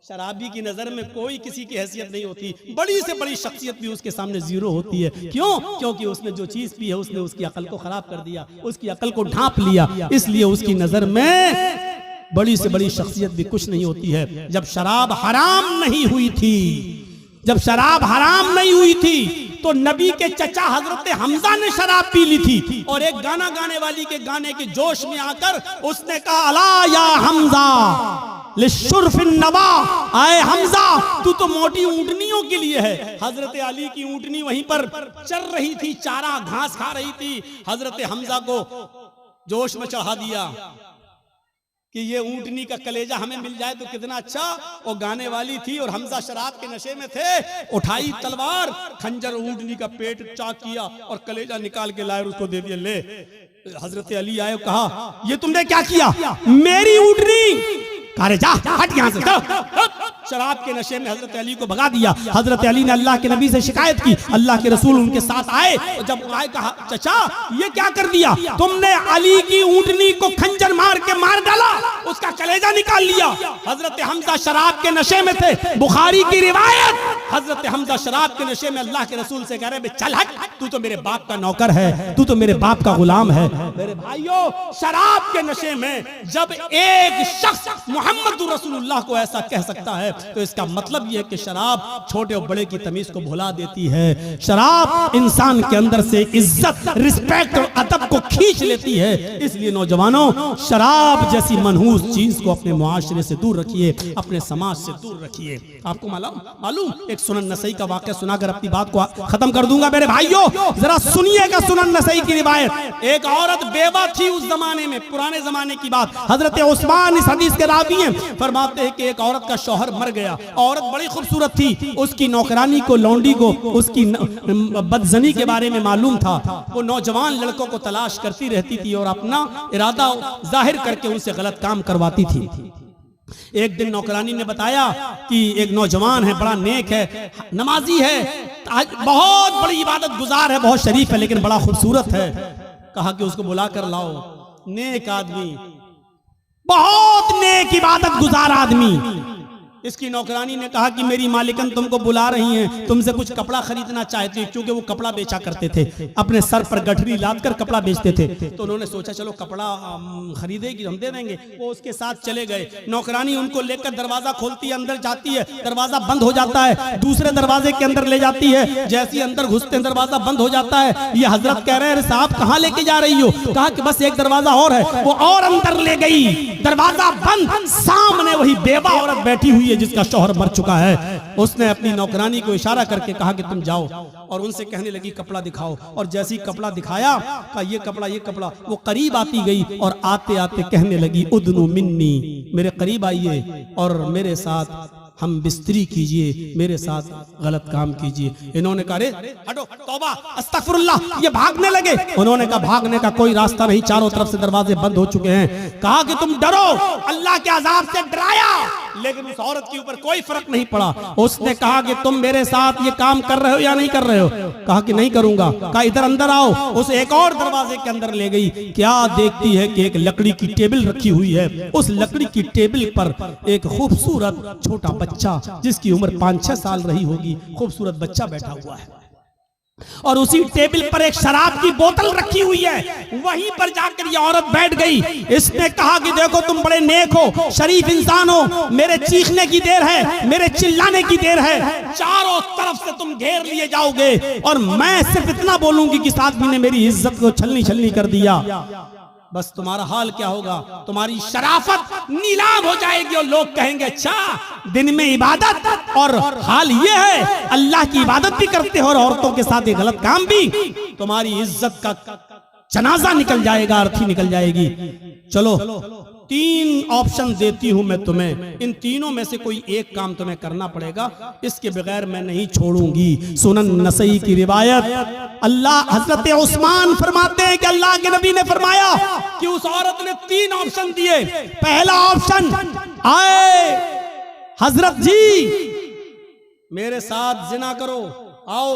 शराबी की नजर में कोई किसी की हैसियत नहीं होती, बड़ी से बड़ी शख्सियत भी उसके सामने जीरो होती है। क्यों? क्योंकि उसने जो चीज पी है उसने उसकी अकल को खराब कर दिया, उसकी अकल को ढांप लिया, इसलिए उसकी नजर में बड़ी से बड़ी शख्सियत भी कुछ नहीं होती है। जब शराब हराम नहीं हुई थी, जब शराब हराम नहीं हुई थी तो नबी के चचा हजरत हमजा ने शराब पी ली थी, और एक गाना गाने वाली के गाने के जोश में आकर उसने कहा, अला या हमजा लिशुर्फिन नवा, आए हमजा तू तो मोटी ऊंटनियों के लिए है। हजरत अली की ऊंटनी वहीं पर चर रही थी, चारा घास खा रही थी। हजरत हमजा को जोश में चढ़ा दिया कि ये ऊंटनी का कलेजा हमें मिल जाए तो कितना अच्छा। वो गाने वाली थी और हमजा शराब के नशे में थे। उठाई तलवार, खंजर ऊंटनी का पेट चाक किया और कलेजा निकाल के लाए और उसको दे दिया, ले। हजरत अली आए, कहा, ये तुमने क्या किया, मेरी ऊंटनी। अरे जा, हट यहाँ से। शराब के नशे में हजरत अली को भगा दिया। हजरत अली ने अल्लाह के नबी से शिकायत की, अल्लाह के रसूल उनके साथ आए। जब आए, कहा, चचा ये क्या कर दिया तुमने, अली की ऊंटनी को खंजर मार के मार डाला, उसका कलेजा निकाल लिया। हजरत हमजा शराब के नशे में थे, बुखारी की रिवायत। हजरत हमजा शराब के नशे में अल्लाह के रसूल से कह रहे, चल हट, तू तो मेरे बाप का नौकर है, तू तो मेरे बाप का गुलाम है। मेरे भाइयों, शराब के नशे में जब एक शख्स मोहम्मद रसूलुल्लाह को ऐसा कह सकता है तो इसका मतलब यह है कि शराब छोटे और बड़े की तमीज को भुला देती है। शराब इंसान के अंदर से इज्जत, रिस्पेक्ट और अदब को खींच लेती है। इसलिए नौजवानों, शराब जैसी मनहूस चीज को अपने मुआशरे से दूर रखिए, अपने समाज से दूर रखिए। आपको मालूम, एक सुनन नसई का वाक़या सुनाकर अपनी बात को खत्म कर दूंगा। मेरे भाइयों, जरा सुनिएगा सुनन नसई की रिवायत। एक औरत बेवा थी उस जमाने में, पुराने जमाने की बात। हजरत उस्मान इस हदीस के रावी हैं, फरमाते हैं कि एक औरत का शौहर मर गया। औरत बड़ी खूबसूरत थी, उसकी नौकरानी को, लौंडी को उसकी बदजनी के बारे में मालूम था। वो नौजवान लड़कों को तलाश करती रहती थी और अपना इरादा जाहिर करके उनसे गलत काम करवाती थी। एक दिन नौकरानी ने बताया कि एक नौजवान है, बड़ा नेक है, नमाजी है, बहुत बड़ी इबादत गुजार है, बहुत शरीफ है, लेकिन बड़ा खूबसूरत है। कहा कि उसको बुला कर लाओ। नेक आदमी, बहुत नेक इबादत गुजार आदमी। इसकी नौकरानी ने कहा कि मेरी मालिकन तुमको बुला रही हैं, तुमसे कुछ कपड़ा खरीदना चाहती है, क्योंकि वो कपड़ा बेचा करते थे, अपने सर पर गठरी लाद कर कपड़ा बेचते थे। तो उन्होंने सोचा चलो कपड़ा खरीदेगी, हम दे देंगे। वो उसके साथ चले गए। नौकरानी उनको लेकर दरवाजा खोलती है, अंदर जाती है, दरवाजा बंद हो जाता है, दूसरे दरवाजे के अंदर ले जाती है। जैसे अंदर घुसते हैं दरवाजा बंद हो जाता है। ये हजरत कह रहे हैं, साहब कहाँ लेके जा रही हो? कहा कि बस एक दरवाजा और है। वो और अंदर ले गई, दरवाजा बंद, सामने वही बेवा औरत बैठी हुई है जिसका शौहर मर चुका है। उसने अपनी नौकरानी को इशारा करके कहा कि तुम जाओ, और उनसे कहने लगी कपड़ा दिखाओ। और जैसे ही कपड़ा दिखाया, कहा ये कपड़ा, ये कपड़ा। वो करीब आती गई और आते आते कहने लगी, उदनु मिन्नी, मेरे करीब आइए और मेरे साथ हम बिस्तरी कीजिए, मेरे साथ गलत काम कीजिए। इन्होंने कहा, अरे हटो, तौबा, अस्तगफिरुल्लाह। ये भागने लगे। उन्होंने कहा भागने का कोई रास्ता नहीं, चारों तरफ से दरवाजे बंद हो चुके हैं। कहा कि तुम डरो, अल्लाह के अजाब से डराया, लेकिन उस औरत के ऊपर कोई फर्क नहीं पड़ा। उसने कहा कि तुम मेरे साथ ये काम कर रहे हो या नहीं कर रहे हो? कहा कि नहीं करूंगा। कहा इधर अंदर आओ। उस एक और दरवाजे के अंदर ले गई। क्या देखती है कि एक लकड़ी की टेबल रखी हुई है। उस लकड़ी की टेबल पर एक खूबसूरत छोटा बच्चा, जिसकी उम्र 5-6 साल रही होगी, खूबसूरत बच्चा बैठा हुआ है। और उसी टेबल पर एक शराब की बोतल रखी हुई है। वहीं पर जाकर ये औरत बैठ गई। इसने कहा कि देखो तुम बड़े नेक हो, शरीफ इंसान हो, मेरे चीखने की देर है, मेरे चिल्लाने की देर है, चारों तरफ से तुम घेर लिए जाओगे और मैं सिर्फ इतना बोलूंगी कि इस आदमी ने मेरी इज्जत को छलनी छलनी कर दिया। बस तुम्हारा हाल क्या होगा? तुम्हारी शराफत नीलाम हो जाएगी और लोग कहेंगे अच्छा दिन में इबादत और हाल ये है, अल्लाह की इबादत भी करते हो और औरतों के साथ ये गलत काम भी। तुम्हारी इज्जत का जनाजा निकल जाएगा, अर्थी निकल जाएगी। चलो 3 ऑप्शन देती हूं मैं तुम्हें, इन तीनों में से कोई एक काम तुम्हें करना पड़ेगा, इसके बगैर मैं नहीं छोड़ूंगी। सुनन नसई की रिवायत। अल्लाह हजरत उस्मान फरमाते हैं कि अल्लाह के नबी ने फरमाया कि उस औरत ने 3 ऑप्शन दिए। पहला ऑप्शन, आए हजरत जी मेरे साथ जिना करो, आओ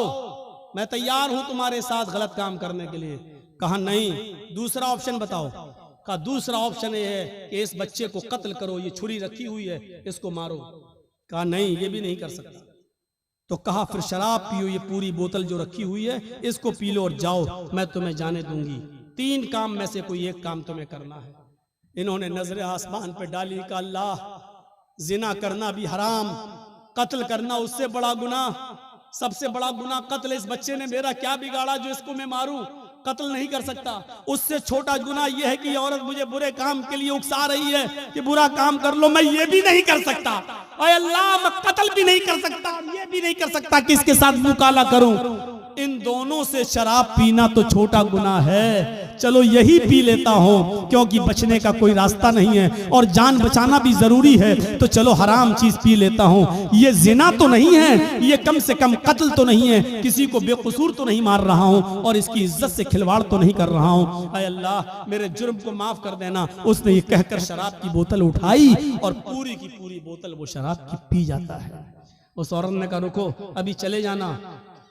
मैं तैयार हूं तुम्हारे साथ गलत काम करने के लिए। कहा नहीं। दूसरा ऑप्शन बताओ। कहा दूसरा ऑप्शन ये है कि इस बच्चे को कत्ल करो, ये छुरी रखी हुई है, इसको मारो। कहा नहीं, ये भी नहीं कर सकता। तो कहा फिर शराब पियो, ये पूरी बोतल जो रखी हुई है इसको पी लो और जाओ, मैं तुम्हें जाने दूंगी। 3 काम में से कोई एक काम तुम्हें करना है। इन्होंने नजरें आसमान पे डाली। कहा अल्लाह जिना करना भी हराम, कत्ल करना उससे बड़ा गुनाह, सबसे बड़ा गुनाह कत्ल। इस बच्चे ने मेरा क्या बिगाड़ा जो इसको मैं मारूं? कत्ल नहीं कर सकता। उससे छोटा गुनाह यह है कि ये औरत मुझे बुरे काम के लिए उकसा रही है कि बुरा काम कर लो, मैं ये भी नहीं कर सकता। अरे अल्लाह मैं कत्ल भी नहीं कर सकता, ये भी नहीं कर सकता कि इसके साथ मुकाला करूं। इन दोनों से शराब पीना तो छोटा गुनाह है, चलो यही पी लेता हूं क्योंकि बचने का कोई रास्ता नहीं है और जान बचाना भी जरूरी है, तो चलो हराम चीज पी लेता हूं। ये जिना तो नहीं है, ये कम से कम कत्ल तो नहीं है, किसी को बेकसूर तो नहीं मार रहा हूं और इसकी इज्जत से खिलवाड़ तो नहीं कर रहा हूं। अय अल्लाह मेरे जुर्म को माफ कर देना। उसने ये कहकर शराब की बोतल उठाई और पूरी की पूरी बोतल वो शराब की पी जाता है। उस औरत ने कहा रुको, अभी चले जाना।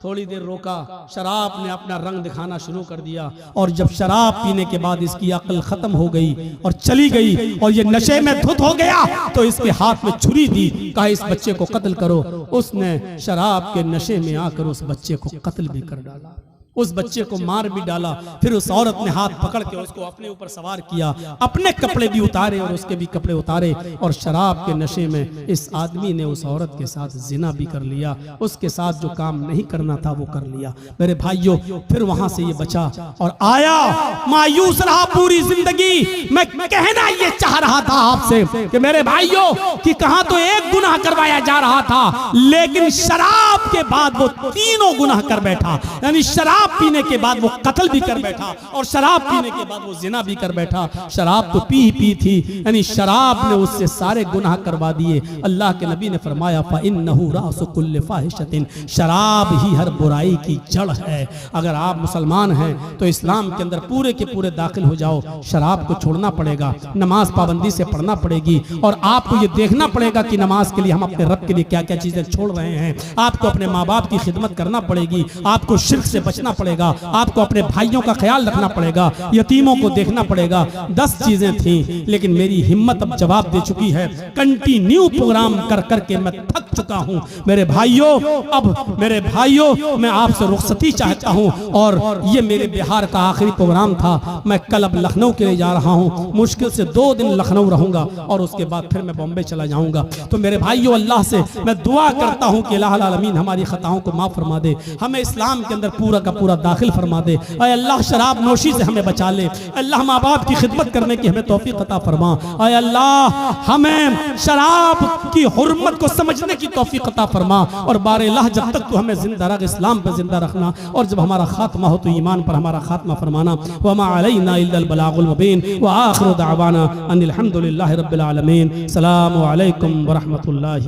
थोड़ी देर रोका, शराब ने अपना रंग दिखाना शुरू कर दिया और जब शराब पीने के बाद इसकी अक्ल खत्म हो गई और चली गई और ये नशे में धुत हो गया तो इसके हाथ में छुरी दी। कहा इस बच्चे को कत्ल करो। उसने शराब के नशे में आकर उस बच्चे को कत्ल भी कर डाला, उस बच्चे को मार भी डाला। फिर उस औरत ने हाथ पकड़ के उसको अपने ऊपर सवार किया, अपने कपड़े भी उतारे और उसके भी कपड़े उतारे और शराब के नशे में इस आदमी ने उस औरत के साथ जिना भी कर लिया। उसके साथ जो काम नहीं करना था वो कर लिया। मेरे भाइयों, फिर वहां से ये बचा और आया, मायूस रहा पूरी जिंदगी। मैं कहना ये चाह रहा था आपसे कि मेरे भाइयों कि कहां तो एक गुनाह करवाया जा रहा था, लेकिन शराब के बाद वो तीनों गुनाह कर बैठा। यानी शराब पीने के बाद वो कत्ल भी कर बैठा और शराब पीने के बाद वो जिना भी कर बैठा। शराब तो पी ही पी थी, यानी शराब ने उससे सारे गुनाह करवा दिए। अल्लाह के नबी ने फरमाया फ़इन्नहु रासु कुल्लि फ़ाहिशतिन, शराब ही हर बुराई की जड़ है। अगर आप मुसलमान हैं तो इस्लाम के अंदर पूरे के पूरे दाखिल हो जाओ। शराब को छोड़ना पड़ेगा, नमाज पाबंदी से पढ़ना पड़ेगी और आपको ये देखना पड़ेगा कि नमाज के लिए हम अपने रब के लिए क्या क्या चीजें छोड़ रहे हैं। आपको अपने माँ बाप की खिदमत करना पड़ेगी, आपको शिर्क से बचना पड़ेगा, आपको अपने भाइयों का ख्याल रखना पड़ेगा, यतीमों को देखना पड़ेगा। 10 चीजें थी, लेकिन मेरी हिम्मत अब जवाब दे चुकी है। कंटिन्यू प्रोग्राम कर करके मैं थक चुका हूं। मेरे भाइयों, अब मेरे भाइयों मैं आपसे रुखसती चाहता हूं और ये मेरे बिहार का आखिरी प्रोग्राम था। मैं कल अब लखनऊ के लिए जा रहा हूं, मुश्किल से 2 दिन लखनऊ रहूंगा और उसके बाद फिर मैं बॉम्बे चला जाऊंगा। तो मेरे भाइयों, अल्लाह से मैं दुआ करता हूं कि अल्लाह आलमीन हमारी खताओं को माफ फरमा दे, हमें इस्लाम के अंदर पूरा का पूरा दाखिल फरमा दे। ऐ अल्लाह शराब नोशी से हमें बचा ले। अल्लाह माँ बाप की खिदमत करने की हमें तौफीक अता फरमा। ऐ अल्लाह हमें शराब की हुर्मत को समझने की तौफीक अता फरमा और बारह जब तक तो हमें जिंदा रख, इस्लाम पर जिंदा रखना और जब हमारा खात्मा हो तो ईमान पर हमारा खात्मा फरमाना। वमा अलैना इल्लल बलागुल मुबीन व आखिरु दावाना अनिल हम्दुलिल्लाहि रब्बिल आलमीन। अस्सलामु अलैकुम व रहमतुल्लाहि।